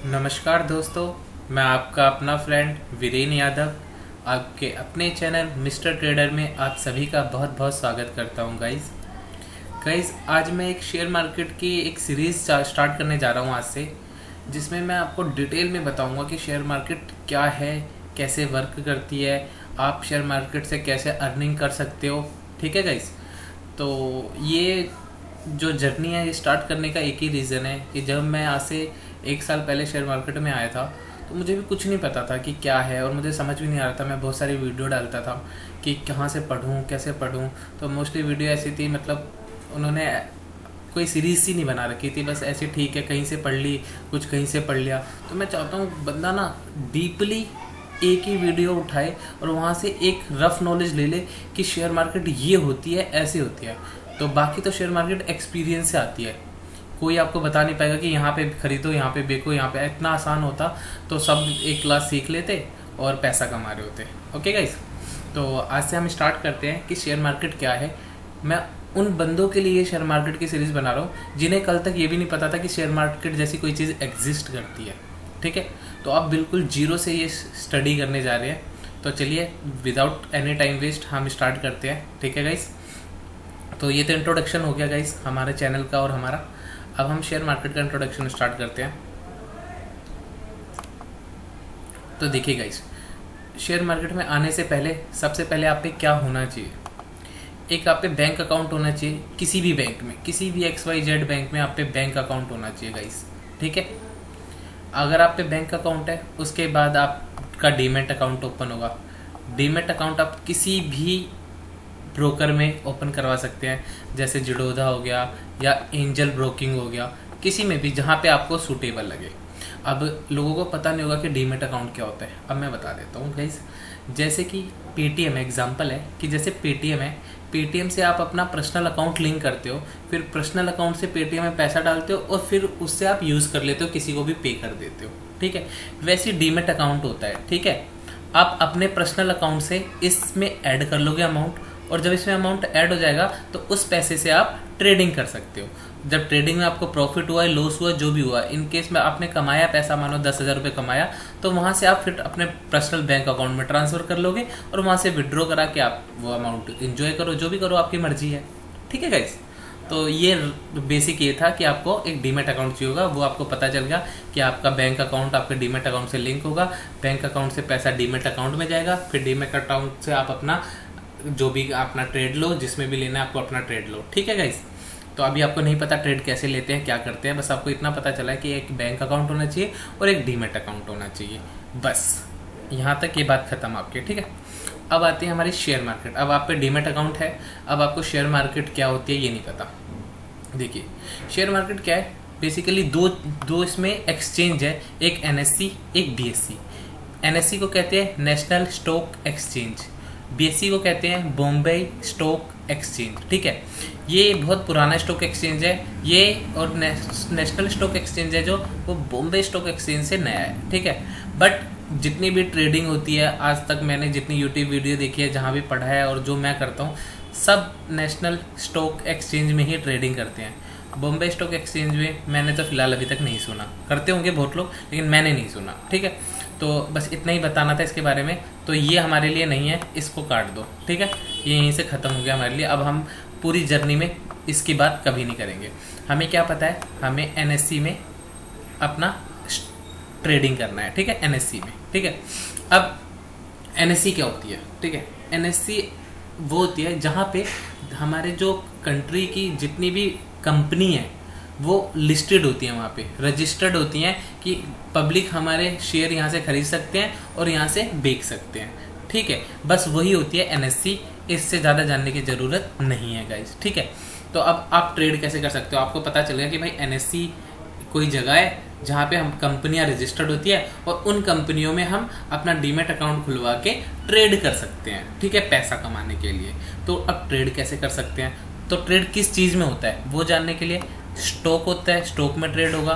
नमस्कार दोस्तों, मैं आपका अपना फ्रेंड वीरेन यादव आपके अपने चैनल मिस्टर ट्रेडर में आप सभी का बहुत बहुत स्वागत करता हूं। गाइस आज मैं एक शेयर मार्केट की एक सीरीज़ स्टार्ट करने जा रहा हूं आज से, जिसमें मैं आपको डिटेल में बताऊंगा कि शेयर मार्केट क्या है, कैसे वर्क करती है, आप शेयर मार्केट से कैसे अर्निंग कर सकते हो। ठीक है गाइस, तो ये जो जर्नी है ये स्टार्ट करने का एक ही रीज़न है कि जब मैं आज से एक साल पहले शेयर मार्केट में आया था तो मुझे भी कुछ नहीं पता था कि क्या है, और मुझे समझ भी नहीं आ रहा था। मैं बहुत सारी वीडियो डालता था कि कहाँ से पढ़ूँ, कैसे पढ़ूँ। तो मोस्टली वीडियो ऐसी थी, मतलब उन्होंने कोई सीरीज सी नहीं बना रखी थी, बस ऐसे ठीक है कहीं से पढ़ ली, कुछ कहीं से पढ़ लिया। तो मैं चाहता हूँ बंदा ना डीपली एक ही वीडियो उठाए और वहाँ से एक रफ नॉलेज ले ले कि शेयर मार्केट ये होती है, ऐसे होती है। तो बाकी तो शेयर मार्केट एक्सपीरियंस से आती है, कोई आपको बता नहीं पाएगा कि यहाँ पे खरीदो, यहाँ पे बेचो, यहाँ पे। इतना आसान होता तो सब एक क्लास सीख लेते और पैसा कमा रहे होते। ओके गाइस, तो आज से हम स्टार्ट करते हैं कि शेयर मार्केट क्या है। मैं उन बंदों के लिए शेयर मार्केट की सीरीज़ बना रहा हूँ जिन्हें कल तक ये भी नहीं पता था कि शेयर मार्केट जैसी कोई चीज़ एग्जिस्ट करती है। ठीक है, तो आप बिल्कुल जीरो से ये स्टडी करने जा रहे हैं। तो चलिए विदाउट एनी टाइम वेस्ट हम स्टार्ट करते हैं। ठीक है गाइस, तो ये तो इंट्रोडक्शन हो गया गाइस हमारे चैनल का और हमारा। अब हम शेयर मार्केट का इंट्रोडक्शन स्टार्ट करते हैं। तो देखिए गाइस, शेयर मार्केट में आने से पहले सबसे पहले आप पे क्या होना चाहिए। एक आप पे बैंक अकाउंट होना चाहिए, किसी भी बैंक में, किसी भी XYZ बैंक में आप पे बैंक अकाउंट होना चाहिए गाइस। ठीक है, अगर आप पे बैंक अकाउंट है उसके बाद आपका डीमैट अकाउंट ओपन होगा। डीमैट अकाउंट आप किसी भी ब्रोकर में ओपन करवा सकते हैं, जैसे जिडोधा हो गया या एंजल ब्रोकिंग हो गया, किसी में भी जहाँ पे आपको सूटेबल लगे। अब लोगों को पता नहीं होगा कि डीमैट अकाउंट क्या होता है, अब मैं बता देता हूँ गाइस। जैसे कि पेटीएम एग्जांपल है कि जैसे पेटीएम है, पेटीएम से आप अपना पर्सनल अकाउंट लिंक करते हो, फिर पर्सनल अकाउंट से पेटीएम में पैसा डालते हो और फिर उससे आप यूज़ कर लेते हो, किसी को भी पे कर देते हो। ठीक है, वैसे डीमैट अकाउंट होता है। ठीक है, आप अपने पर्सनल अकाउंट से इसमें ऐड कर लोगे अमाउंट, और जब इसमें अमाउंट ऐड हो जाएगा तो उस पैसे से आप ट्रेडिंग कर सकते हो। जब ट्रेडिंग में आपको प्रॉफिट हुआ है, लॉस हुआ, जो भी हुआ, इन केस में आपने कमाया पैसा, मानो 10,000 रुपये कमाया, तो वहाँ से आप फिर अपने पर्सनल बैंक अकाउंट में ट्रांसफ़र कर लोगे और वहाँ से विड्रॉ करा के आप वो अमाउंट इंजॉय करो, जो भी करो, आपकी मर्जी है। ठीक है गाइस, तो ये बेसिक ये था कि आपको एक डीमैट अकाउंट चाहिए होगा। वो आपको पता चल गया कि आपका बैंक अकाउंट आपके डीमैट अकाउंट से लिंक होगा, बैंक अकाउंट से पैसा डीमैट अकाउंट में जाएगा, फिर डीमैट अकाउंट से आप अपना जो भी अपना ट्रेड लो, जिसमें भी लेना है आपको अपना ट्रेड लो। ठीक है गाइस, तो अभी आपको नहीं पता ट्रेड कैसे लेते हैं, क्या करते हैं, बस आपको इतना पता चला है कि एक बैंक अकाउंट होना चाहिए और एक डीमैट अकाउंट होना चाहिए। बस यहाँ तक ये बात खत्म आपकी। ठीक है, अब आती है हमारी शेयर मार्केट। अब आप पे डीमैट अकाउंट है, अब आपको शेयर मार्केट क्या होती है ये नहीं पता। देखिए, शेयर मार्केट क्या है, बेसिकली दो इसमें एक्सचेंज है, एक NSE, एक BSE। NSE को कहते हैं नेशनल स्टॉक एक्सचेंज, BSE को कहते हैं बॉम्बे स्टॉक एक्सचेंज। ठीक है, ये बहुत पुराना स्टॉक एक्सचेंज है ये, और नेशनल स्टॉक एक्सचेंज है जो वो बॉम्बे स्टॉक एक्सचेंज से नया है। ठीक है, बट जितनी भी ट्रेडिंग होती है आज तक, मैंने जितनी यूट्यूब वीडियो देखी है, जहाँ भी पढ़ा है और जो मैं करता हूँ, सब नेशनल स्टॉक एक्सचेंज में ही ट्रेडिंग करते हैं। बॉम्बे स्टॉक एक्सचेंज में मैंने तो फिलहाल अभी तक नहीं सुना, करते होंगे बहुत लोग, लेकिन मैंने नहीं सुना। ठीक है, तो बस इतना ही बताना था इसके बारे में। तो ये हमारे लिए नहीं है, इसको काट दो। ठीक है, ये यहीं से ख़त्म हो गया हमारे लिए। अब हम पूरी जर्नी में इसकी बात कभी नहीं करेंगे। हमें क्या पता है, हमें NSE में अपना ट्रेडिंग करना है। ठीक है, NSE में। ठीक है, अब NSE क्या होती है। ठीक है, NSE वो होती है जहाँ पे हमारे जो कंट्री की जितनी भी कंपनी है वो लिस्टेड होती हैं, वहाँ पे रजिस्टर्ड होती हैं कि पब्लिक हमारे शेयर यहाँ से खरीद सकते हैं और यहाँ से बेच सकते हैं। ठीक है, बस वही होती है NSE, इससे ज़्यादा जानने की ज़रूरत नहीं है गाइस। ठीक है, तो अब आप ट्रेड कैसे कर सकते हो, आपको पता चल गया कि भाई NSE कोई जगह है जहाँ पे हम कंपनियाँ रजिस्टर्ड होती है और उन कंपनियों में हम अपना डीमैट अकाउंट खुलवा के ट्रेड कर सकते हैं। ठीक है, पैसा कमाने के लिए। तो अब ट्रेड कैसे कर सकते हैं, तो ट्रेड किस चीज़ में होता है वो जानने के लिए, स्टॉक होता है, स्टॉक में ट्रेड होगा,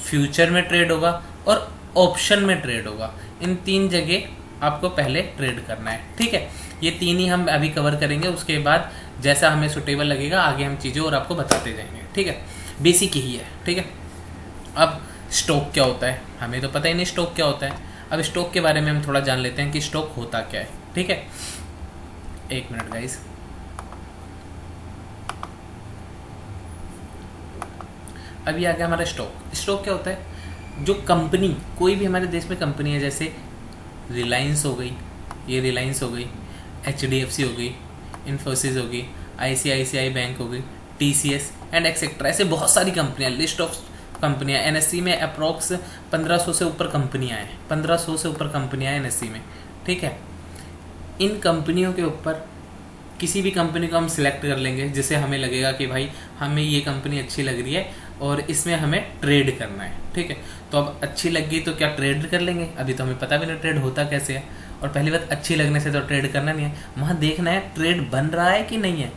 फ्यूचर में ट्रेड होगा और ऑप्शन में ट्रेड होगा। इन तीन जगह आपको पहले ट्रेड करना है। ठीक है, ये तीन ही हम अभी कवर करेंगे, उसके बाद जैसा हमें सुटेबल लगेगा आगे हम चीज़ें और आपको बताते जाएंगे। ठीक है, बेसिक यही है। ठीक है, अब स्टॉक क्या होता है, हमें तो पता ही नहीं स्टॉक क्या होता है। अब स्टॉक के बारे में हम थोड़ा जान लेते हैं कि स्टॉक होता क्या है। ठीक है, एक मिनट गाइस। अभी आ गया हमारा स्टॉक। स्टॉक क्या होता है, जो कंपनी, कोई भी हमारे देश में कंपनी है, जैसे रिलायंस हो गई, ये रिलायंस हो गई, HDFC हो गई, इन्फोसिस हो गई, ICICI बैंक हो गई, TCS एंड एक्सेट्रा, ऐसे बहुत सारी कंपनियां, लिस्ट ऑफ कंपनियां। NSE में अप्रॉक्स 1500 से ऊपर कंपनियां हैं, 1500 से ऊपर कंपनियां हैं NSE में। ठीक है, इन कंपनियों के ऊपर किसी भी कंपनी को हम सिलेक्ट कर लेंगे जिसे हमें लगेगा कि भाई हमें ये कंपनी अच्छी लग रही है और इसमें हमें ट्रेड करना है। ठीक है, तो अब अच्छी लग गई तो क्या ट्रेड कर लेंगे, अभी तो हमें पता भी नहीं ट्रेड होता कैसे है। और पहली बात, अच्छी लगने से तो ट्रेड करना नहीं है, वहाँ देखना है ट्रेड बन रहा है कि नहीं है,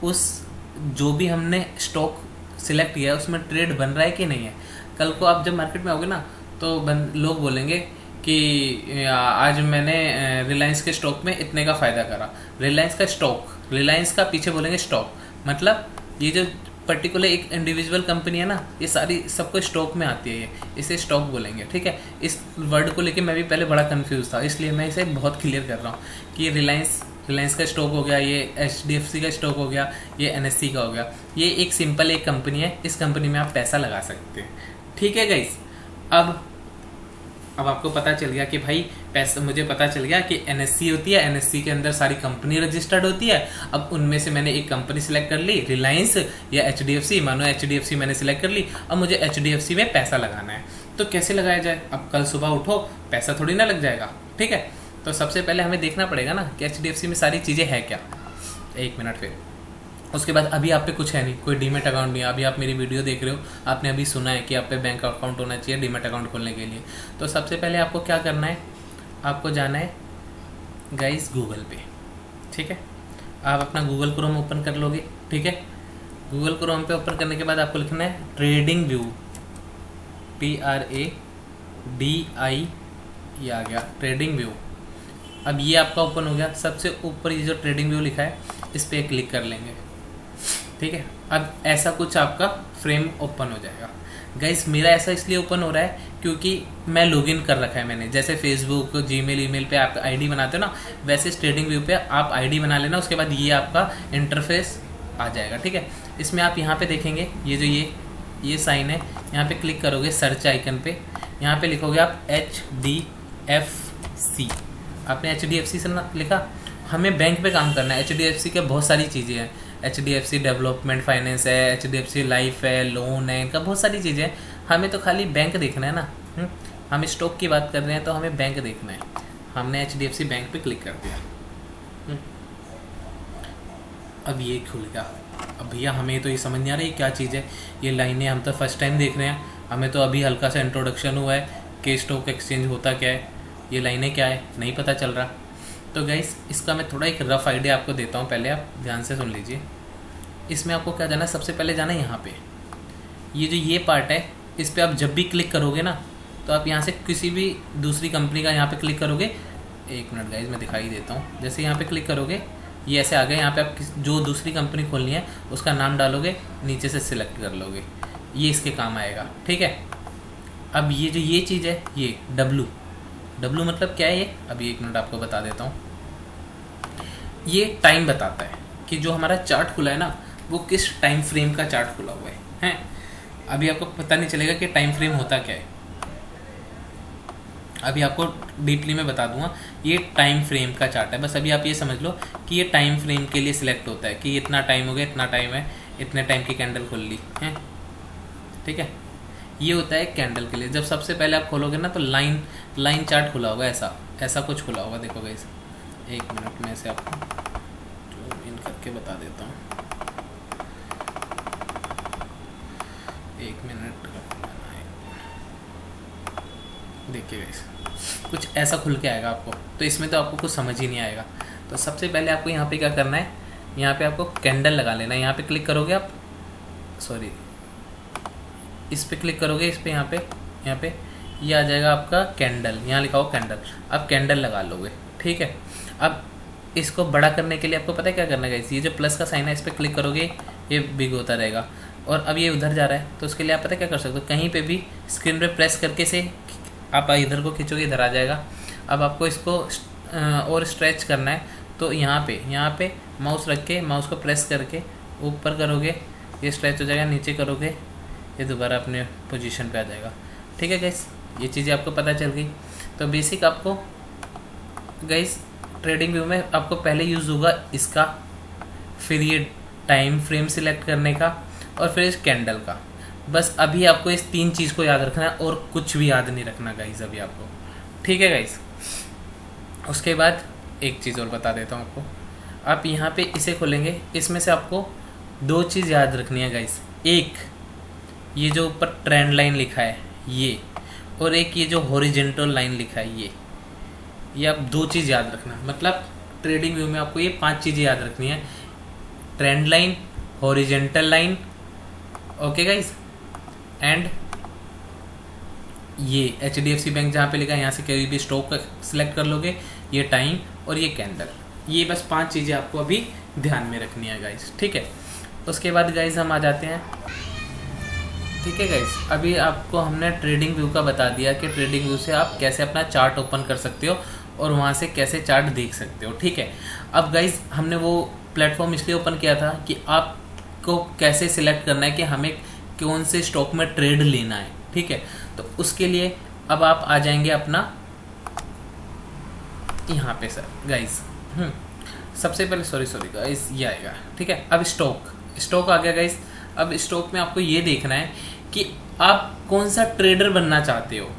उस जो भी हमने स्टॉक सिलेक्ट किया है उसमें ट्रेड बन रहा है कि नहीं है। कल को आप जब मार्केट में आओगे ना तो लोग बोलेंगे कि आज मैंने रिलायंस के स्टॉक में इतने का फ़ायदा करा। रिलायंस का स्टॉक, रिलायंस का पीछे बोलेंगे स्टॉक, मतलब ये जो पर्टिकुलर एक इंडिविजुअल कंपनी है ना, ये सारी सबको स्टॉक में आती है, ये इसे स्टॉक बोलेंगे। ठीक है, इस वर्ड को लेके मैं भी पहले बड़ा कंफ्यूज था, इसलिए मैं इसे बहुत क्लियर कर रहा हूँ कि रिलायंस का स्टॉक हो गया, ये HDFC का स्टॉक हो गया, ये NSE का हो गया, ये एक सिंपल एक कंपनी है, इस कंपनी में आप पैसा लगा सकते हैं। ठीक है गाइस, अब आपको पता चल गया कि भाई पैसा, मुझे पता चल गया कि NSE होती है, NSE के अंदर सारी कंपनी रजिस्टर्ड होती है। अब उनमें से मैंने एक कंपनी सिलेक्ट कर ली, रिलायंस या HDFC, मानो HDFC मैंने सिलेक्ट कर ली। अब मुझे HDFC में पैसा लगाना है, तो कैसे लगाया जाए। अब कल सुबह उठो, पैसा थोड़ी ना लग जाएगा। ठीक है, तो सबसे पहले हमें देखना पड़ेगा ना कि HDFC में सारी चीज़ें हैं क्या। एक मिनट, फिर उसके बाद अभी आप पे कुछ है नहीं, कोई डीमेट अकाउंट नहीं है, अभी आप मेरी वीडियो देख रहे हो, आपने अभी सुना है कि आप पे बैंक अकाउंट होना चाहिए डीमेट अकाउंट खोलने के लिए। तो सबसे पहले आपको क्या करना है, आपको जाना है गाइस गूगल पे। ठीक है, आप अपना गूगल क्रोम ओपन कर लोगे। ठीक है, गूगल क्रोम पे ओपन करने के बाद आपको लिखना है ट्रेडिंग व्यू, TRADI, ये आ गया ट्रेडिंग व्यू। अब ये आपका ओपन हो गया। सबसे ऊपर ये जो ट्रेडिंग व्यू लिखा है इस पर क्लिक कर लेंगे। ठीक है, अब ऐसा कुछ आपका फ्रेम ओपन हो जाएगा। गाइस मेरा ऐसा इसलिए ओपन हो रहा है क्योंकि मैं लॉगिन कर रखा है मैंने, जैसे फेसबुक, जीमेल, ईमेल पे आप आईडी बनाते हो ना, वैसे ट्रेडिंग व्यू पे आप आईडी बना लेना। उसके बाद ये आपका इंटरफेस आ जाएगा। ठीक है, इसमें आप यहाँ पे देखेंगे ये जो ये साइन है, यहाँ पे क्लिक करोगे सर्च आइकन पे, यहाँ पे लिखोगे आप HDFC। आपने HDFC से ना लिखा, हमें बैंक पे काम करना है। HDFC के बहुत सारी चीज़ें हैं, HDFC डेवलपमेंट फाइनेंस है, HDFC लाइफ है, लोन है, इनका बहुत सारी चीज़ें हैं। हमें तो खाली बैंक देखना है ना। हम स्टॉक की बात कर रहे हैं तो हमें बैंक देखना है। हमने HDFC बैंक पे क्लिक कर दिया। अब ये खुल गया। अब भैया हमें तो ये समझ नहीं आ रही क्या चीज़ है, ये लाइनें हम तो फर्स्ट टाइम देख रहे हैं, हमें तो अभी हल्का सा इंट्रोडक्शन हुआ है कि स्टॉक एक्सचेंज होता क्या है, ये लाइनें क्या है नहीं पता चल रहा। तो गाइस इसका मैं थोड़ा एक रफ़ आइडिया आपको देता हूँ, पहले आप ध्यान से सुन लीजिए। इसमें आपको क्या जाना है, सबसे पहले जाना है यहाँ पे, ये जो ये पार्ट है इस पर आप जब भी क्लिक करोगे ना तो आप यहाँ से किसी भी दूसरी कंपनी का यहाँ पे क्लिक करोगे। एक मिनट गाइस मैं दिखाई देता हूँ। जैसे यहाँ पे क्लिक करोगे ये ऐसे आ गए, यहाँ पे आप जो दूसरी कंपनी खोलनी है उसका नाम डालोगे, नीचे से सिलेक्ट कर लोगे, ये इसके काम आएगा। ठीक है, अब ये जो ये चीज़ है, ये डब्लू मतलब क्या है ये, अभी एक मिनट आपको बता देता हूँ। ये टाइम बताता है कि जो हमारा चार्ट खुला है ना वो किस टाइम फ्रेम का चार्ट खुला हुआ है। अभी आपको पता नहीं चलेगा कि टाइम फ्रेम होता क्या है, अभी आपको डीपली मैं बता दूंगा। ये टाइम फ्रेम का चार्ट है, बस अभी आप ये समझ लो कि ये टाइम फ्रेम के लिए सिलेक्ट होता है कि इतना टाइम हो गया, इतना टाइम है, इतने टाइम की कैंडल खुल ली है। ठीक है, ये होता है कैंडल के लिए। जब सबसे पहले आप खोलोगे ना तो लाइन चार्ट खुला होगा, ऐसा कुछ खुला होगा। देखो गाइस एक मिनट में से आपको जूम इन करके बता देता हूँ। एक मिनट देखिए गाइस, कुछ ऐसा खुल के आएगा आपको, तो इसमें तो आपको कुछ समझ ही नहीं आएगा। तो सबसे पहले आपको यहाँ पे क्या करना है, यहाँ पे आपको कैंडल लगा लेना है। यहाँ पे क्लिक करोगे आप, सॉरी इस पे क्लिक करोगे, इस पे यहाँ पे ये आ जाएगा आपका कैंडल, यहाँ लिखा हो कैंडल। आप कैंडल लगा लोगे। ठीक है, अब इसको बड़ा करने के लिए आपको पता है क्या करना है गाइस, ये जो प्लस का साइन है इस पर क्लिक करोगे ये बिग होता रहेगा। और अब ये उधर जा रहा है, तो उसके लिए आप पता क्या कर सकते हो, कहीं पे भी स्क्रीन पे प्रेस करके से आप इधर को खींचोगे इधर आ जाएगा। अब आपको इसको और स्ट्रेच करना है, तो यहाँ पे माउस रख के माउस को प्रेस करके ऊपर करोगे, ये स्ट्रेच हो जाएगा, नीचे करोगे ये दोबारा अपने पोजीशन पे आ जाएगा। ठीक है गाइस, ये चीज़ें आपको पता चल गई। तो बेसिक आपको गाइस ट्रेडिंग व्यू में आपको पहले यूज़ होगा इसका, फिर ये टाइम फ्रेम सिलेक्ट करने का, और फिर इस कैंडल का। बस अभी आपको इस 3 चीज़ को याद रखना है और कुछ भी याद नहीं रखना गाइस अभी आपको। ठीक है गाइस, उसके बाद एक चीज़ और बता देता हूँ आपको। आप यहाँ पे इसे खोलेंगे, इसमें से आपको 2 चीज़ याद रखनी है गाइस। एक ये जो ऊपर ट्रेंड लाइन लिखा है ये, और एक ये जो हॉरिजेंटल लाइन लिखा है ये आप 2 चीज़ याद रखना। मतलब ट्रेडिंग व्यू में आपको ये 5 चीज़ें याद रखनी है, trend line, horizontal line, okay guys, and ये HDFC बैंक जहाँ पे लिखा है यहाँ से कोई भी स्टॉक सिलेक्ट कर लोगे, ये टाइम और ये कैंडल। ये बस 5 चीज़ें आपको अभी ध्यान में रखनी है गाइस। ठीक है, उसके बाद गाइस हम आ जाते हैं। ठीक है गाइस, अभी आपको हमने ट्रेडिंग व्यू का बता दिया कि ट्रेडिंग व्यू से आप कैसे अपना चार्ट ओपन कर सकते हो और वहाँ से कैसे चार्ट देख सकते हो। ठीक है, अब गाइस हमने वो प्लेटफॉर्म इसलिए ओपन किया था कि आपको कैसे सिलेक्ट करना है कि हमें कौन से स्टॉक में ट्रेड लेना है। ठीक है, तो उसके लिए अब आप आ जाएंगे अपना यहाँ पे सर गाइस, सबसे पहले सॉरी गाइस ये आएगा। ठीक है, अब स्टॉक आ गया गाइस। अब स्टॉक में आपको ये देखना है कि आप कौन सा ट्रेडर बनना चाहते हो।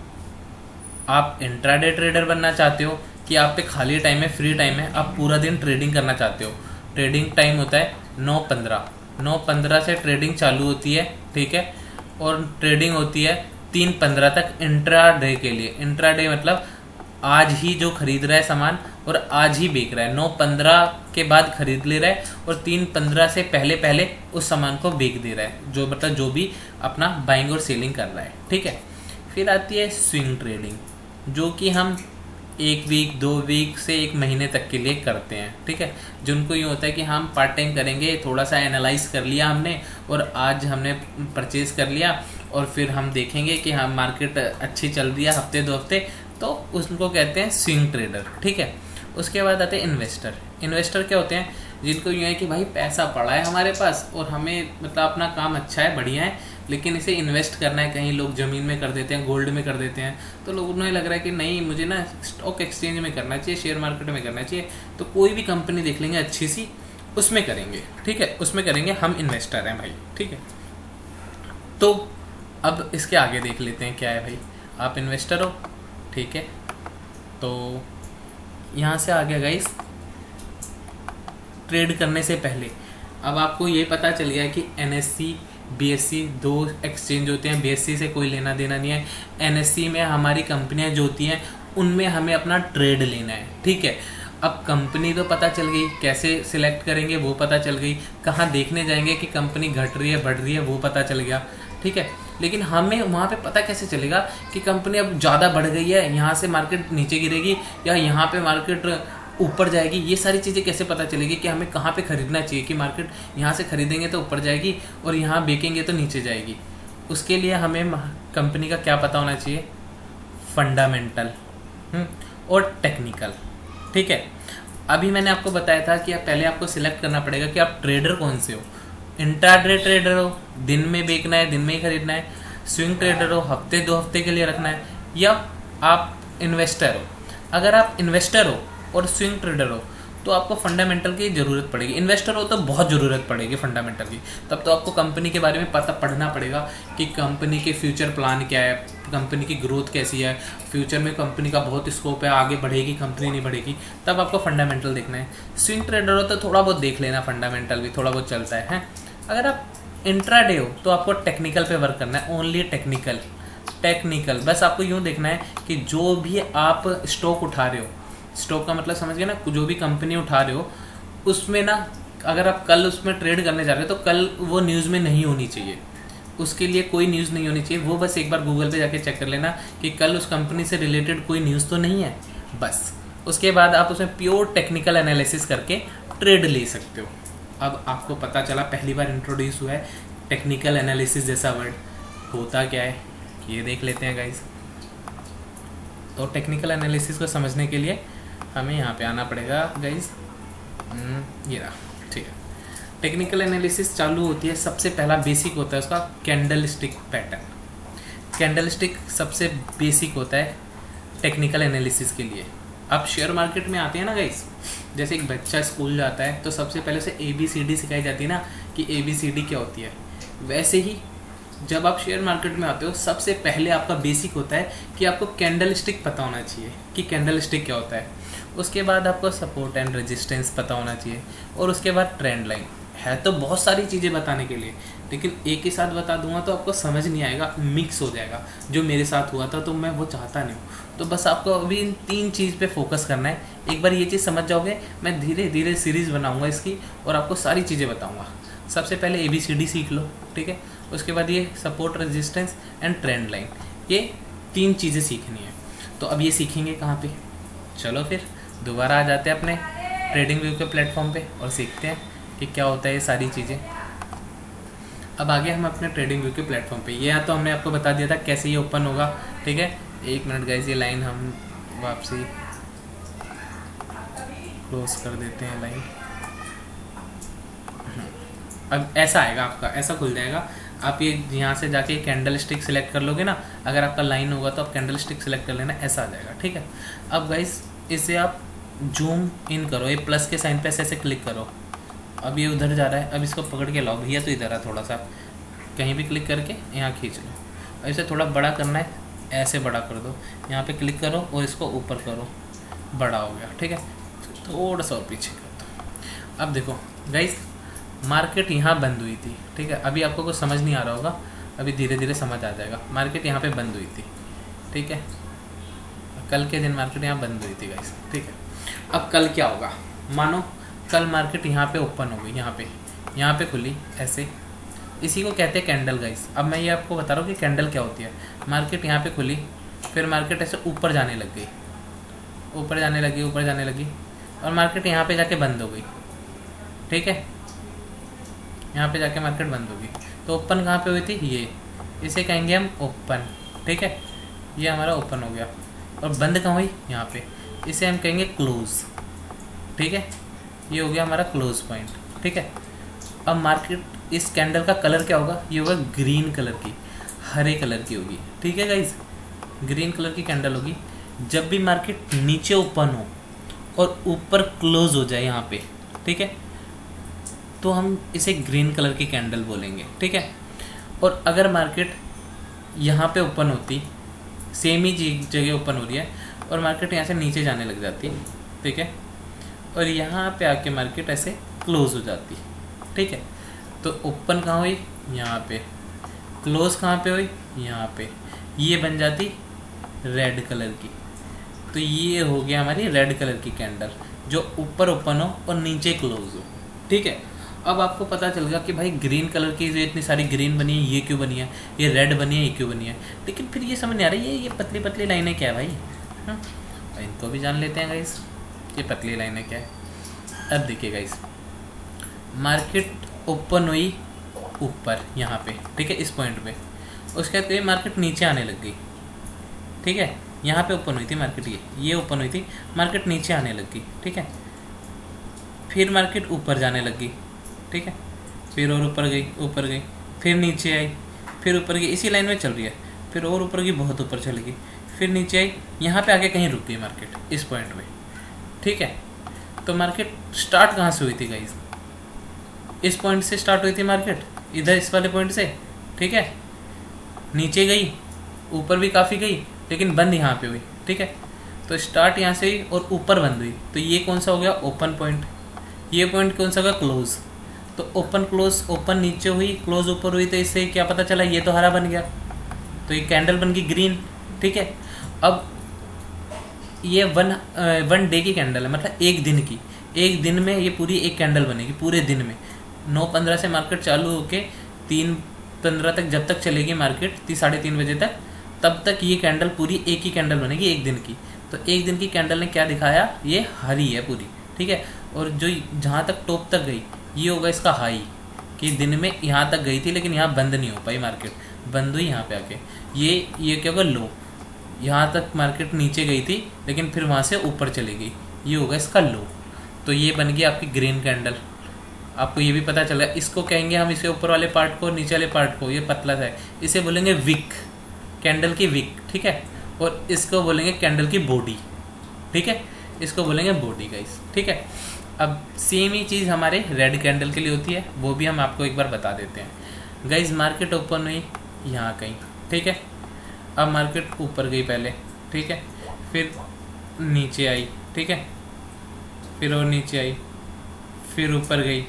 आप इंट्राडे ट्रेडर बनना चाहते हो कि आप पे खाली टाइम है, फ्री टाइम है, आप पूरा दिन ट्रेडिंग करना चाहते हो। ट्रेडिंग टाइम होता है 9:15 से ट्रेडिंग चालू होती है। ठीक है, और ट्रेडिंग होती है 3:15 तक इंट्राडे के लिए। इंट्राडे मतलब आज ही जो खरीद रहा है सामान और आज ही बेच रहा है, 9:15 के बाद खरीद ले रहा है और 3:15 से पहले उस सामान को बेच दे रहा है, जो मतलब जो भी अपना बाइंग और सेलिंग कर रहा है। ठीक है, फिर आती है स्विंग ट्रेडिंग, जो कि हम 1 वीक 2 वीक से 1 महीने तक के लिए करते हैं। ठीक है, जिनको यूँ होता है कि हम पार्ट टाइम करेंगे, थोड़ा सा एनालाइज कर लिया हमने और आज हमने परचेज कर लिया और फिर हम देखेंगे कि हम मार्केट अच्छी चल रही है हफ्ते 2 हफ्ते, तो उसको कहते हैं स्विंग ट्रेडर। ठीक है, उसके बाद आते हैं इन्वेस्टर क्या होते हैं, जिनको यूँ है कि भाई पैसा पड़ा है हमारे पास और हमें मतलब अपना काम अच्छा है, बढ़िया है, लेकिन इसे इन्वेस्ट करना है। कहीं लोग ज़मीन में कर देते हैं, गोल्ड में कर देते हैं, तो लोगों को लग रहा है कि नहीं मुझे ना स्टॉक एक्सचेंज में करना चाहिए, शेयर मार्केट में करना चाहिए, तो कोई भी कंपनी देख लेंगे अच्छी सी, उसमें करेंगे। ठीक है, उसमें करेंगे, हम इन्वेस्टर हैं भाई। ठीक है, तो अब इसके आगे देख लेते हैं क्या है भाई। आप इन्वेस्टर हो, ठीक है, तो यहाँ से आ गया गाइस ट्रेड करने से पहले। अब आपको ये पता चल गया कि NSE BSE 2 एक्सचेंज होते हैं। BSE से कोई लेना देना नहीं है। NSE में हमारी कंपनियां जो होती हैं उनमें हमें अपना ट्रेड लेना है। ठीक है, अब कंपनी तो पता चल गई, कैसे सिलेक्ट करेंगे वो पता चल गई, कहाँ देखने जाएंगे कि कंपनी घट रही है बढ़ रही है वो पता चल गया। ठीक है, लेकिन हमें वहाँ पे पता कैसे चलेगा कि कंपनी अब ज़्यादा बढ़ गई है, यहाँ से मार्केट नीचे गिरेगी या यहाँ पे मार्केट ऊपर जाएगी, ये सारी चीज़ें कैसे पता चलेगी कि हमें कहाँ पे खरीदना चाहिए कि मार्केट यहाँ से खरीदेंगे तो ऊपर जाएगी और यहाँ बेचेंगे तो नीचे जाएगी। उसके लिए हमें कंपनी का क्या पता होना चाहिए, फंडामेंटल और टेक्निकल। ठीक है, अभी मैंने आपको बताया था कि पहले आपको सिलेक्ट करना पड़ेगा कि आप ट्रेडर कौन से हो। इंट्राडे ट्रेडर हो, दिन में बेचना है, दिन में ही खरीदना है। स्विंग ट्रेडर हो, हफ्ते 2 हफ्ते के लिए रखना है। या आप इन्वेस्टर हो। अगर आप इन्वेस्टर हो और स्विंग ट्रेडर हो तो आपको फंडामेंटल की ज़रूरत पड़ेगी। इन्वेस्टर हो तो बहुत ज़रूरत पड़ेगी फंडामेंटल की। तब तो आपको कंपनी के बारे में पढ़ना पड़ेगा कि कंपनी के फ्यूचर प्लान क्या है, कंपनी की ग्रोथ कैसी है, फ्यूचर में कंपनी का बहुत स्कोप है, आगे बढ़ेगी कंपनी नहीं बढ़ेगी, तब आपको फंडामेंटल देखना है। स्विंग ट्रेडर हो तो थोड़ा बहुत देख लेना, फंडामेंटल भी थोड़ा बहुत चलता है। अगर आप इंट्राडे हो तो आपको टेक्निकल पे वर्क करना है, ओनली टेक्निकल। बस आपको यूँ देखना है कि जो भी आप स्टॉक उठा रहे हो, स्टॉक का मतलब समझ गए ना, जो भी कंपनी उठा रहे हो उसमें ना अगर आप कल उसमें ट्रेड करने जा रहे हो तो कल वो न्यूज़ में नहीं होनी चाहिए। उसके लिए कोई न्यूज़ नहीं होनी चाहिए, वो बस एक बार गूगल पे जाके चेक कर लेना कि कल उस कंपनी से रिलेटेड कोई न्यूज़ तो नहीं है, बस। उसके बाद आप उसमें प्योर टेक्निकल एनालिसिस करके ट्रेड ले सकते हो। अब आपको पता चला, पहली बार इंट्रोड्यूस हुआ है टेक्निकल एनालिसिस जैसा वर्ड होता क्या है ये देख लेते हैं गाइस। तो टेक्निकल एनालिसिस को समझने के लिए हमें यहाँ पे आना पड़ेगा गाइस। ये रहा, ठीक है। टेक्निकल एनालिसिस चालू होती है, सबसे पहला बेसिक होता है उसका candle stick pattern. Candle stick सबसे बेसिक होता है टेक्निकल एनालिसिस के लिए। अब शेयर मार्केट में आते हैं ना गाइस, जैसे एक बच्चा स्कूल जाता है तो सबसे पहले उसे ABCD सिखाई जाती है ना कि ABCD क्या होती है। वैसे ही जब आप शेयर मार्केट में आते हो सबसे पहले आपका बेसिक होता है कि आपको कैंडल स्टिक पता होना चाहिए कि कैंडल स्टिक क्या होता है। उसके बाद आपको सपोर्ट एंड रेजिस्टेंस पता होना चाहिए, और उसके बाद ट्रेंड लाइन। है तो बहुत सारी चीज़ें बताने के लिए, लेकिन एक ही साथ बता दूंगा तो आपको समझ नहीं आएगा, मिक्स हो जाएगा। जो मेरे साथ हुआ था तो मैं वो चाहता नहीं हूँ। तो बस आपको अभी इन 3 चीज़ पे फोकस करना है। एक बार ये चीज़ समझ जाओगे, मैं धीरे धीरे सीरीज़ बनाऊंगा इसकी और आपको सारी चीज़ें बताऊंगा। सबसे पहले ABCD सीख लो, ठीक है। उसके बाद ये support, resistance and trend line, ये 3 चीज़ें सीखनी है। तो अब ये सीखेंगे कहाँ पे? चलो फिर दोबारा आ जाते हैं अपने ट्रेडिंग व्यू के प्लेटफॉर्म पे और सीखते हैं कि क्या होता है ये सारी चीज़ें। अब आगे हम अपने ट्रेडिंग व्यू के प्लेटफॉर्म पे, ये तो हमने आपको बता दिया था कैसे ये ओपन होगा, ठीक है। 1 मिनट गाइस, ये लाइन हम वापसी क्लोज कर देते हैं लाइन। अब ऐसा आएगा आपका, ऐसा खुल जाएगा। आप ये यहाँ से जाके कैंडल स्टिक सेलेक्ट कर लोगे ना, अगर आपका लाइन होगा तो आप कैंडल स्टिक सेलेक्ट कर लेना, ऐसा आ जाएगा, ठीक है। अब गाइस इसे आप जूम इन करो, ये प्लस के साइन पे ऐसे क्लिक करो। अब ये उधर जा रहा है, अब इसको पकड़ के लाओ भैया, तो इधर आ, थोड़ा सा कहीं भी क्लिक करके यहाँ खींच लो। अब इसे थोड़ा बड़ा करना है, ऐसे बड़ा कर दो, यहाँ पे क्लिक करो और इसको ऊपर करो, बड़ा हो गया, ठीक है। थोड़ा सा और पीछे कर दो। अब देखो गाइस, मार्केट यहाँ बंद हुई थी, ठीक है। अभी आपको कुछ समझ नहीं आ रहा होगा, अभी धीरे धीरे समझ आ जाएगा। मार्केट यहाँ पे बंद हुई थी, ठीक है। कल के दिन मार्केट यहाँ बंद हुई थी गाइस, ठीक है। अब कल क्या होगा, मानो कल मार्केट यहाँ पे ओपन हो गई, यहाँ पे खुली ऐसे, इसी को कहते हैं कैंडल गाइस। अब मैं ये आपको बता रहा हूँ कि कैंडल क्या होती है। मार्केट यहाँ पे खुली, फिर मार्केट ऐसे ऊपर जाने लग गई, ऊपर जाने लगी, और मार्केट यहाँ पे जाके बंद हो गई, ठीक है। यहाँ पे जाके मार्केट बंद होगी। तो ओपन कहाँ पे हुई थी, ये, इसे कहेंगे हम ओपन, ठीक है। ये हमारा ओपन हो गया, और बंद कहाँ हुई, यहाँ पे, इसे हम कहेंगे क्लोज, ठीक है। ये हो गया हमारा क्लोज पॉइंट, ठीक है। अब मार्केट, इस कैंडल का कलर क्या होगा, ये होगा ग्रीन कलर की, हरे कलर की होगी, ठीक है गाइज। ग्रीन कलर की कैंडल होगी। जब भी मार्केट नीचे ओपन हो और ऊपर क्लोज हो जाए यहाँ पे, ठीक है, तो हम इसे ग्रीन कलर की कैंडल बोलेंगे, ठीक है। और अगर मार्केट यहाँ पे ओपन होती, सेम ही जगह ओपन हो रही है, और मार्केट यहाँ से नीचे जाने लग जाती, ठीक है, और यहाँ पे आके मार्केट ऐसे क्लोज हो जाती, ठीक है, तो ओपन कहाँ हुई, यहाँ पे, क्लोज कहाँ पे हुई, यहाँ पे, ये बन जाती रेड कलर की। तो ये हो गया हमारी रेड कलर की कैंडल, जो ऊपर ओपन हो और नीचे क्लोज हो, ठीक है। अब आपको पता चल गया कि भाई ग्रीन कलर की जो इतनी सारी ग्रीन बनी है, ये क्यों बनी है, ये रेड बनी है, ये क्यों बनी है। लेकिन फिर ये समझ नहीं आ रही है, ये पतली पतली लाइनें क्या है भाई। हाँ, इनको भी जान लेते हैं गाइस, ये पतली लाइनें क्या है। अब देखिए गाइस, मार्केट ओपन हुई ऊपर यहाँ पे, ठीक है, इस पॉइंट पे। उसके बाद मार्केट नीचे आने लग गई, ठीक है। यहाँ पे ओपन हुई थी मार्केट, ये ओपन हुई थी, मार्केट नीचे आने लग गई, ठीक है। फिर मार्केट ऊपर जाने लग गई, ठीक है, फिर और ऊपर गई, फिर नीचे आई, फिर ऊपर गई, इसी लाइन में चल रही है, फिर और ऊपर गई, बहुत ऊपर चली गई, फिर नीचे आई, यहाँ पे आके कहीं रुक गई मार्केट, इस पॉइंट में, ठीक है। तो मार्केट स्टार्ट कहाँ से हुई थी गाइस, इस पॉइंट से स्टार्ट हुई थी मार्केट, इधर इस वाले पॉइंट से, ठीक है। नीचे गई, ऊपर भी काफ़ी गई, लेकिन बंद यहाँ पे हुई, ठीक है। तो स्टार्ट यहाँ से हुई और ऊपर बंद हुई, तो ये कौन सा हो गया, ओपन पॉइंट। ये पॉइंट कौन सा होगा, क्लोज। तो ओपन क्लोज, ओपन नीचे हुई, क्लोज ऊपर हुई, तो इससे क्या पता चला, ये तो हरा बन गया, तो ये कैंडल बन गई ग्रीन, ठीक है। अब ये वन डे की कैंडल है, मतलब एक दिन की, एक दिन में ये पूरी एक कैंडल बनेगी, पूरे दिन में 9:15 से मार्केट चालू होके 3:15 तक, जब तक चलेगी मार्केट 3-3:30 बजे तक, तब तक ये कैंडल पूरी एक ही कैंडल बनेगी एक दिन की। तो एक दिन की कैंडल ने क्या दिखाया, ये हरी है पूरी, ठीक है। और जो जहाँ तक टॉप तक गई, ये होगा इसका हाई, कि दिन में यहाँ तक गई थी लेकिन यहाँ बंद नहीं हो पाई मार्केट, बंद हुई यहाँ पे आके। ये क्या होगा, लो। यहाँ तक मार्केट नीचे गई थी लेकिन फिर वहाँ से ऊपर चली गई, ये होगा इसका लो। तो ये बन गई आपकी ग्रीन कैंडल। आपको ये भी पता चला, इसको कहेंगे हम, इसके ऊपर वाले पार्ट को, नीचे वाले पार्ट को, ये पतला सा है, इसे बोलेंगे विक, कैंडल की विक, ठीक है। और इसको बोलेंगे कैंडल की बॉडी, ठीक है, इसको बोलेंगे बॉडी गाइस, ठीक है। अब सेम ही चीज़ हमारे रेड कैंडल के लिए होती है, वो भी हम आपको एक बार बता देते हैं गाइस। मार्केट ओपन हुई यहाँ कहीं, ठीक है। अब मार्केट ऊपर गई पहले, ठीक है, फिर नीचे आई, ठीक है, फिर और नीचे आई, फिर ऊपर गई,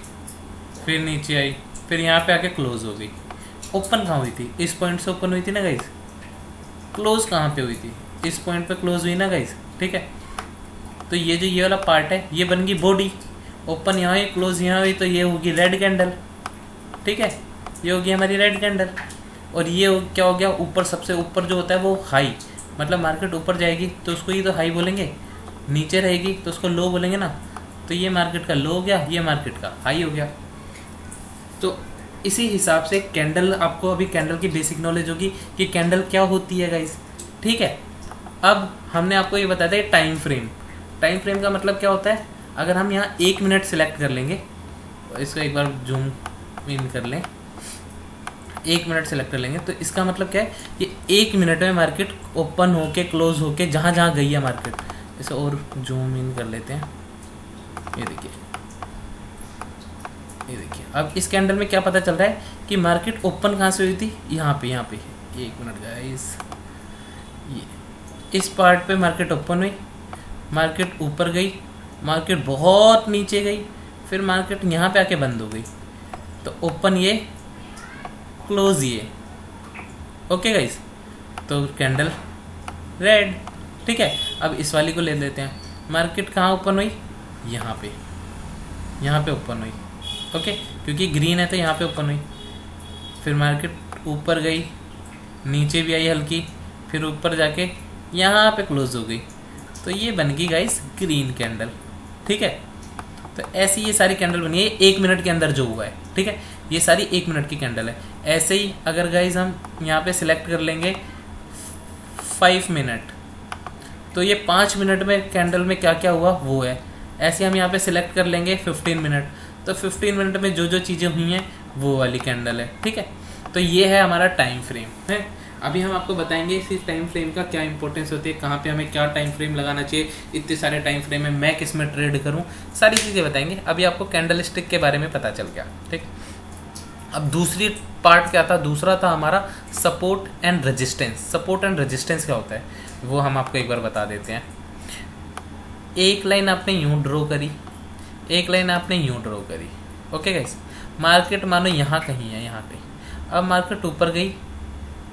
फिर नीचे आई, फिर यहाँ पे आके क्लोज हो गई। ओपन कहाँ हुई थी, इस पॉइंट से ओपन हुई थी ना गाइस। क्लोज कहाँ पे हुई थी, इस पॉइंट पे क्लोज हुई ना गाइस, ठीक है। तो ये जो ये वाला पार्ट है ये बन गई बॉडी। ओपन यहाँ हुई, क्लोज यहाँ हुई, तो ये होगी रेड कैंडल, ठीक है, ये होगी हमारी रेड कैंडल। और ये क्या हो गया, ऊपर सबसे ऊपर जो होता है वो हाई, मतलब मार्केट ऊपर जाएगी तो उसको ही तो हाई बोलेंगे, नीचे रहेगी तो उसको लो बोलेंगे ना। तो ये मार्केट का लो हो गया, ये मार्केट का हाई हो गया। तो इसी हिसाब से कैंडल, आपको अभी कैंडल की बेसिक नॉलेज होगी कि कैंडल क्या होती है गाइस, ठीक है। अब हमने आपको ये बता दिया टाइम फ्रेम। टाइम फ्रेम का मतलब क्या होता है, अगर हम यहाँ 1 मिनट सेलेक्ट कर लेंगे, इसको एक बार जूम इन कर लें, 1 मिनट सेलेक्ट कर लेंगे, तो इसका मतलब क्या है कि 1 मिनट में मार्केट ओपन होके क्लोज होके जहाँ जहाँ गई है मार्केट, इसे और जूम इन कर लेते हैं, ये देखिए, ये देखिए। अब इस कैंडल में क्या पता चल रहा है कि मार्केट ओपन कहाँ से हुई थी, यहाँ पे, यहाँ पे 1 मिनट गाइस, ये इस पार्ट पे मार्केट ओपन हुई, मार्केट ऊपर गई, मार्केट बहुत नीचे गई, फिर मार्केट यहाँ पे आके बंद हो गई। तो ओपन ये, क्लोज ये, ओके गाइस। तो कैंडल रेड, ठीक है। अब इस वाली को ले लेते हैं, मार्केट कहाँ ओपन हुई, यहाँ पे, यहाँ पे ओपन हुई, ओके, क्योंकि ग्रीन है तो यहाँ पे ओपन हुई। फिर मार्केट ऊपर गई, नीचे भी आई हल्की, फिर ऊपर जाके यहाँ पे क्लोज हो गई। तो ये बन गई गाइस ग्रीन कैंडल, ठीक है। तो ऐसी ये सारी कैंडल बनी है 1 मिनट के अंदर जो हुआ है, ठीक है। ये सारी 1 मिनट की कैंडल है। ऐसे ही अगर गाइस हम यहाँ पे सिलेक्ट कर लेंगे 5 मिनट, तो ये 5 मिनट में कैंडल में क्या क्या हुआ वो है। ऐसे हम यहाँ पे सिलेक्ट कर लेंगे 15 मिनट, तो 15 मिनट में जो जो चीज़ें हुई हैं वो वाली कैंडल है, ठीक है। तो ये है हमारा टाइम फ्रेम है। अभी हम आपको बताएंगे इस टाइम फ्रेम का क्या इंपॉर्टेंस होती है, कहाँ पे हमें क्या टाइम फ्रेम लगाना चाहिए, इतने सारे टाइम फ्रेम में मैं किस में ट्रेड करूँ, सारी चीज़ें बताएंगे। अभी आपको कैंडल स्टिक के बारे में पता चल गया, ठीक। अब दूसरी पार्ट क्या था, दूसरा था हमारा support and resistance. Support and resistance क्या होता है वो हम आपको एक बार बता देते हैं। एक लाइन आपने यूँ ड्रॉ करी, एक लाइन आपने यूँ ड्रॉ करी, ओके गाइस। मार्केट मानो यहाँ कहीं है, यहाँ कहीं। अब मार्केट ऊपर गई,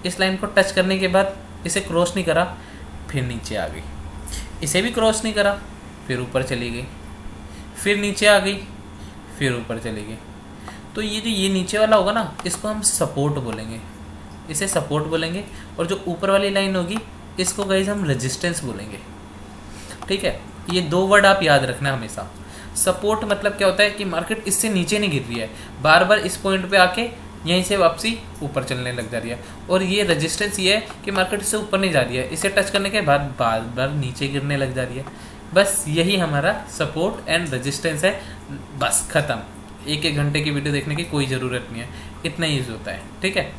इस लाइन को टच करने के बाद इसे क्रॉस नहीं करा, फिर नीचे आ गई, इसे भी क्रॉस नहीं करा, फिर ऊपर चली गई, फिर नीचे आ गई, फिर ऊपर चली गई। तो ये जो ये नीचे वाला होगा ना, इसको हम सपोर्ट बोलेंगे, इसे सपोर्ट बोलेंगे। और जो ऊपर वाली लाइन होगी इसको गाइस हम रेजिस्टेंस बोलेंगे, ठीक है। ये 2 वर्ड आप याद रखना हमेशा। सपोर्ट मतलब क्या होता है कि मार्केट इससे नीचे नहीं गिर रही है, बार बार इस पॉइंट पे आके यहीं से वापसी ऊपर चलने लग जा रही है। और ये रेजिस्टेंस ये है कि मार्केट इससे ऊपर नहीं जा रही है, इसे टच करने के बाद बार बार नीचे गिरने लग जा रही है। बस यही हमारा सपोर्ट एंड रेजिस्टेंस है, बस ख़त्म। 1-1 घंटे की वीडियो देखने की कोई ज़रूरत नहीं है, इतना यूज होता है, ठीक है।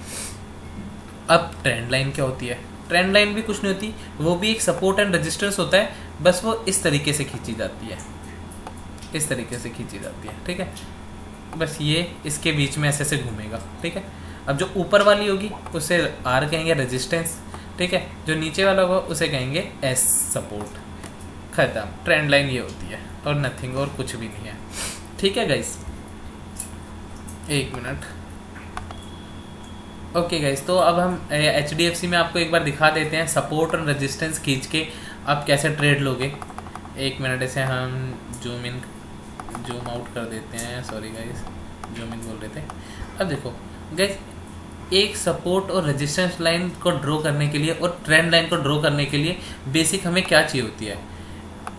अब ट्रेंड लाइन क्या होती है, ट्रेंड लाइन भी कुछ नहीं होती, वो भी एक सपोर्ट एंड रेजिस्टेंस होता है, बस वो इस तरीके से खींची जाती है, इस तरीके से खींची जाती है, ठीक है। बस ये इसके बीच में ऐसे घूमेगा, ठीक है। अब जो ऊपर वाली होगी उसे आर कहेंगे रेजिस्टेंस, ठीक है। जो नीचे वाला होगा उसे कहेंगे एस सपोर्ट, खत्म। ट्रेंड लाइन ये होती है और नथिंग, और कुछ भी नहीं है, ठीक है गाइस। 1 minute, okay guys. तो अब हम HDFC में आपको एक बार दिखा देते हैं सपोर्ट और रेजिस्टेंस खींच के आप कैसे ट्रेड लोगे। 1 मिनट, इसे हम जूम आउट कर देते हैं, सॉरी गाइस, जूम इन बोल रहे थे। अब देखो गाइस, एक सपोर्ट और रेजिस्टेंस लाइन को ड्रॉ करने के लिए और ट्रेंड लाइन को ड्रॉ करने के लिए बेसिक हमें क्या चाहिए होती है,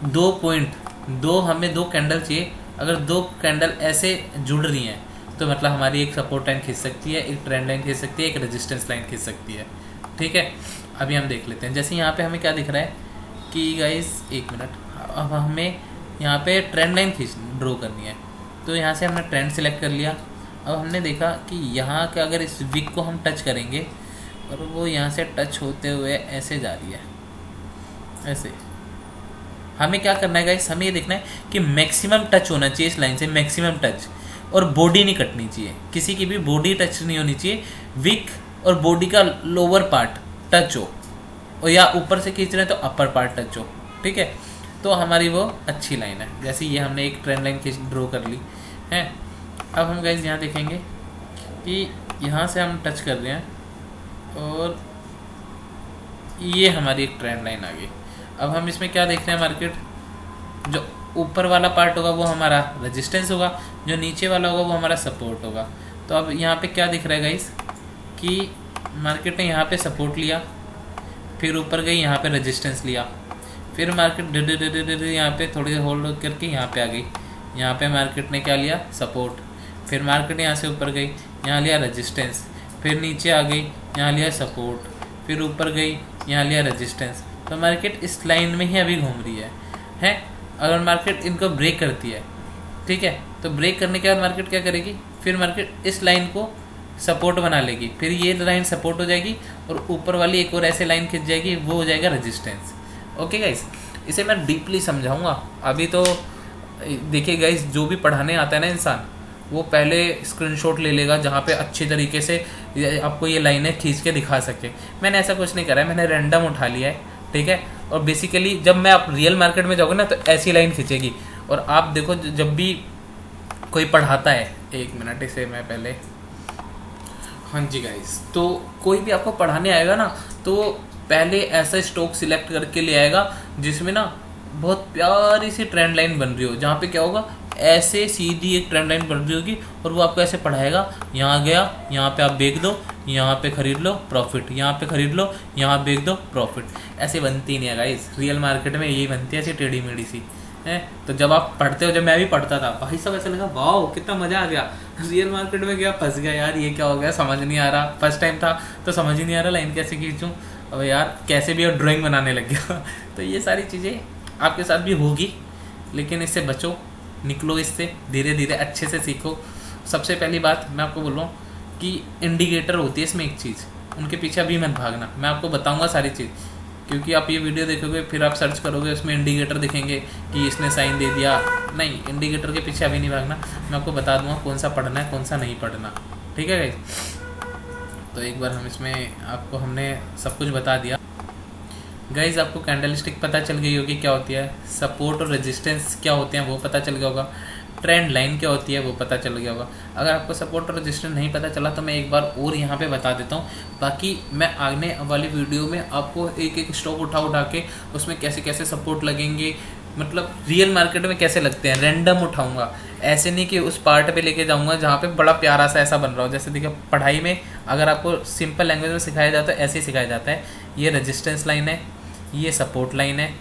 2 पॉइंट, हमें 2 कैंडल चाहिए। अगर 2 कैंडल ऐसे जुड़ रही हैं तो मतलब हमारी एक सपोर्ट लाइन खींच सकती है, एक ट्रेंड लाइन खींच सकती है, एक रेजिस्टेंस लाइन खींच सकती है। ठीक है, अभी हम देख लेते हैं। जैसे यहाँ पे हमें क्या दिख रहा है कि गाइस एक मिनट, अब हमें यहाँ पे ट्रेंड लाइन खींच ड्रॉ करनी है। तो यहाँ से हमने ट्रेंड सिलेक्ट कर लिया। अब हमने देखा कि यहाँ का अगर इस विक को हम टच करेंगे और वो यहाँ से टच होते हुए ऐसे जा रही है, ऐसे। हमें क्या करना है गाइस, हमें ये देखना है कि मैक्सिमम टच होना चाहिए इस लाइन से, मैक्सिमम टच, और बॉडी नहीं कटनी चाहिए, किसी की भी बॉडी टच नहीं होनी चाहिए। विक और बॉडी का लोअर पार्ट टच हो, और या ऊपर से खींच रहे हैं तो अपर पार्ट टच हो। ठीक है, तो हमारी वो अच्छी लाइन है। जैसे ये हमने एक ट्रेंड लाइन खींच ड्रॉ कर ली है। अब हम गाइस यहाँ देखेंगे कि यहाँ से हम टच कर रहे हैं और ये हमारी एक ट्रेंड लाइन आ गई। अब हम इसमें क्या देख रहे हैं, मार्केट जो ऊपर वाला पार्ट होगा वो हमारा रेजिस्टेंस होगा, जो नीचे वाला होगा वो हमारा सपोर्ट होगा। तो अब यहाँ पे क्या दिख रहा है गाइस कि मार्केट ने यहाँ पे सपोर्ट लिया, फिर ऊपर गई, यहाँ पे रेजिस्टेंस लिया, फिर मार्केट यहाँ पे थोड़ी होल्ड करके यहाँ पे आ गई। यहाँ पे मार्केट ने क्या लिया, सपोर्ट, फिर मार्केट यहाँ से ऊपर गई, यहाँ लिया रेजिस्टेंस, फिर नीचे आ गई, यहाँ लिया सपोर्ट, फिर ऊपर गई, यहाँ लिया रेजिस्टेंस। तो मार्केट इस लाइन में ही अभी घूम रही है। अगर मार्केट इनको ब्रेक करती है, ठीक है, तो ब्रेक करने के बाद मार्केट क्या करेगी, फिर मार्केट इस लाइन को सपोर्ट बना लेगी, फिर ये लाइन सपोर्ट हो जाएगी और ऊपर वाली एक और ऐसे लाइन खिंच जाएगी, वो हो जाएगा रेजिस्टेंस। ओके गाइस, इसे मैं डीपली समझाऊंगा। अभी तो देखिए गाइस, जो भी पढ़ाने आता है ना इंसान, वो पहले स्क्रीनशॉट ले लेगा जहाँ पे अच्छी तरीके से आपको ये लाइनें खींच के दिखा सके। मैंने ऐसा कुछ नहीं करा है, मैंने रैंडम उठा लिया है। ठीक है, और बेसिकली जब मैं आप रियल मार्केट में जाओगे ना तो ऐसी लाइन खींचेगी। और आप देखो जब भी कोई पढ़ाता है, एक मिनट इसे मैं पहले, हाँ जी गाइस, तो कोई भी आपको पढ़ाने आएगा ना तो पहले ऐसा स्टॉक सिलेक्ट करके ले आएगा जिसमें ना बहुत प्यारी सी ट्रेंड लाइन बन रही हो, जहाँ पे क्या होगा, ऐसे सीधी एक ट्रेंड लाइन बन रही होगी और वो आपको ऐसे पढ़ाएगा। यहाँ गया, यहाँ पे आप बेच दो, यहाँ पे खरीद लो प्रॉफिट, यहाँ पे खरीद लो, यहाँ बेच दो प्रॉफिट। ऐसे बनती नहीं है गाइस, रियल मार्केट में यही बनती है, ऐसी टेढ़ी मेढ़ी सी है। तो जब आप पढ़ते हो, जब मैं भी पढ़ता था भाई साहब, ऐसा लगा वाओ कितना मज़ा आ गया। रियल मार्केट में गया, फंस गया यार, ये क्या हो गया, समझ नहीं आ रहा। फर्स्ट टाइम था तो समझ ही नहीं आ रहा लाइन कैसे खींचूँ। अब यार कैसे भी और ड्राइंग बनाने लग गया। तो ये सारी चीज़ें आपके साथ भी होगी, लेकिन इससे बचो, निकलो इससे, धीरे धीरे अच्छे से सीखो। सबसे पहली बात मैं आपको बोल रहा हूँ कि इंडिकेटर होती है इसमें एक चीज़, उनके पीछे अभी मत भागना, मैं आपको बताऊंगा सारी चीज़। क्योंकि आप ये वीडियो देखोगे फिर आप सर्च करोगे, उसमें इंडिकेटर दिखेंगे कि इसने साइन दे दिया। नहीं, इंडिकेटर के पीछे अभी नहीं भागना, मैं आपको बता दूंगा कौन सा पढ़ना है कौन सा नहीं पढ़ना। ठीक है गाइस, तो एक बार हम इसमें आपको हमने सब कुछ बता दिया। गाइज आपको कैंडलस्टिक पता चल गई होगी क्या होती है, सपोर्ट और रेजिस्टेंस क्या होते हैं वो पता चल गया होगा, ट्रेंड लाइन क्या होती है वो पता चल गया होगा। अगर आपको सपोर्ट और रेजिस्टेंस नहीं पता चला तो मैं एक बार और यहाँ पे बता देता हूँ। बाकी मैं आने वाली वीडियो में आपको एक एक स्टॉक उठा के उसमें कैसे कैसे सपोर्ट लगेंगे, मतलब रियल मार्केट में कैसे लगते हैं, रैंडम उठाऊंगा। ऐसे नहीं कि उस पार्ट पे लेके जाऊंगा जहाँ पे बड़ा प्यारा सा ऐसा बन रहा हो। जैसे देखिए पढ़ाई में अगर आपको सिंपल लैंग्वेज में सिखाया जाता है, ऐसे ही सिखाया जाता है। ये रेजिस्टेंस लाइन है, ये सपोर्ट लाइन है,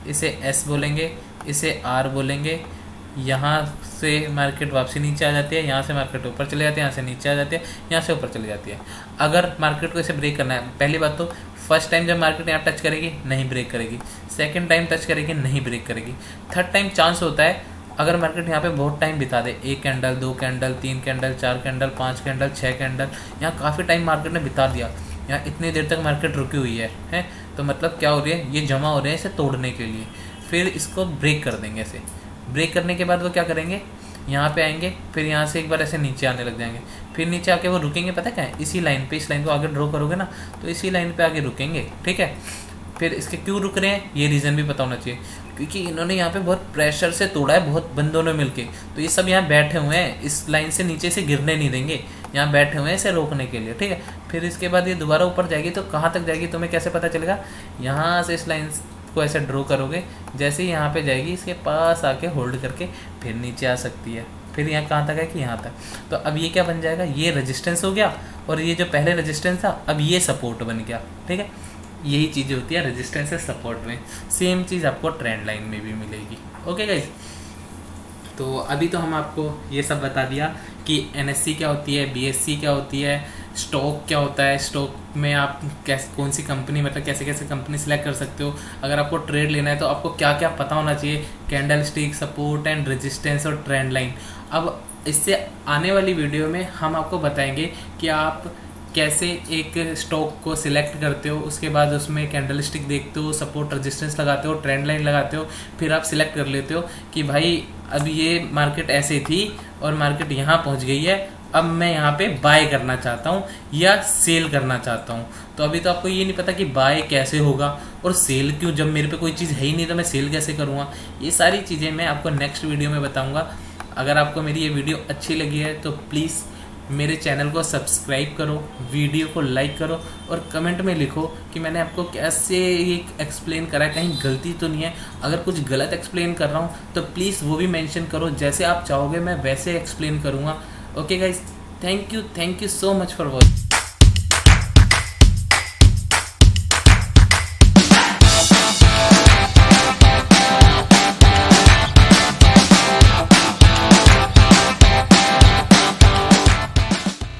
इसे एस बोलेंगे, इसे आर बोलेंगे। यहाँ से मार्केट वापसी नीचे आ जाती है, यहाँ से मार्केट ऊपर चले जाती है, यहाँ से नीचे आ जाती है, यहाँ से ऊपर चली जाती है। अगर मार्केट को इसे ब्रेक करना है, पहली बात तो फर्स्ट टाइम जब मार्केट यहाँ टच करेगी नहीं ब्रेक करेगी, सेकंड टाइम टच करेगी नहीं ब्रेक करेगी, थर्ड टाइम चांस होता है अगर मार्केट यहाँ पे बहुत टाइम बिता दे, 1 candle 2 candle 3 candle 4 candle 5 candle 6 candle, यहाँ काफ़ी टाइम मार्केट ने बिता दिया, यहाँ इतनी देर तक मार्केट रुकी हुई है, तो मतलब क्या हो रही है, ये जमा हो रहे हैं इसे तोड़ने के लिए। फिर इसको ब्रेक कर देंगे। ऐसे ब्रेक करने के बाद वो क्या करेंगे, यहाँ पे आएंगे, फिर यहाँ से एक बार ऐसे नीचे आने लग जाएंगे, फिर नीचे आके वो रुकेंगे। पता क्या है, इसी लाइन पे, इस लाइन को आगे ड्रॉ करोगे ना तो इसी लाइन पे आगे रुकेंगे। ठीक है, फिर इसके क्यों रुक रहे हैं ये रीज़न भी पता होना चाहिए, क्योंकि इन्होंने यहाँ पे बहुत प्रेशर से तोड़ा है, बहुत बंदों ने मिलके, तो ये सब यहाँ बैठे हुए हैं, इस लाइन से नीचे से गिरने नहीं देंगे, यहाँ बैठे हुए हैं इसे रोकने के लिए। ठीक है, फिर इसके बाद ये दोबारा ऊपर जाएगी तो कहाँ तक जाएगी तुम्हें कैसे पता चलेगा, यहाँ से इस लाइन को ऐसे ड्रॉ करोगे, जैसे ही यहाँ पे जाएगी इसके पास आके होल्ड करके फिर नीचे आ सकती है। फिर यहाँ कहाँ तक है कि यहाँ तक। तो अब ये क्या बन जाएगा, ये रेजिस्टेंस हो गया, और ये जो पहले रेजिस्टेंस था अब ये सपोर्ट बन गया। ठीक है, यही चीज़ें होती है रेजिस्टेंस से सपोर्ट में। सेम चीज़ आपको ट्रेंड लाइन में भी मिलेगी। ओके गाइस, तो अभी तो हम आपको ये सब बता दिया कि एनएससी क्या होती है, बीएससी क्या होती है, स्टॉक क्या होता है, स्टॉक में आप कैसे कौन सी कंपनी मतलब कैसे कैसे कंपनी सिलेक्ट कर सकते हो, अगर आपको ट्रेड लेना है तो आपको क्या क्या पता होना चाहिए, candle stick, support and resistance और ट्रेंड लाइन। अब इससे आने वाली वीडियो में हम आपको बताएंगे कि आप कैसे एक स्टॉक को सिलेक्ट करते हो, उसके बाद उसमें कैंडल स्टिक देखते हो, सपोर्ट रेजिस्टेंस लगाते हो, ट्रेंड लाइन लगाते हो, फिर आप सिलेक्ट कर लेते हो कि भाई अब ये मार्केट ऐसे थी और मार्केट यहाँ पहुँच गई है, अब मैं यहाँ पे बाय करना चाहता हूँ या सेल करना चाहता हूँ। तो अभी तो आपको ये नहीं पता कि बाय कैसे होगा और सेल क्यों, जब मेरे पे कोई चीज़ है ही नहीं तो मैं सेल कैसे करूँगा। ये सारी चीज़ें मैं आपको नेक्स्ट वीडियो में बताऊँगा। अगर आपको मेरी ये वीडियो अच्छी लगी है तो प्लीज़ मेरे चैनल को सब्सक्राइब करो, वीडियो को लाइक करो और कमेंट में लिखो कि मैंने आपको कैसे ये एक्सप्लेन करा है, कहीं गलती तो नहीं है। अगर कुछ गलत एक्सप्लेन कर रहा हूँ तो प्लीज़ वो भी मेंशन करो, जैसे आप चाहोगे मैं वैसे एक्सप्लेन करूँगा। Okay guys, thank you so much for watching.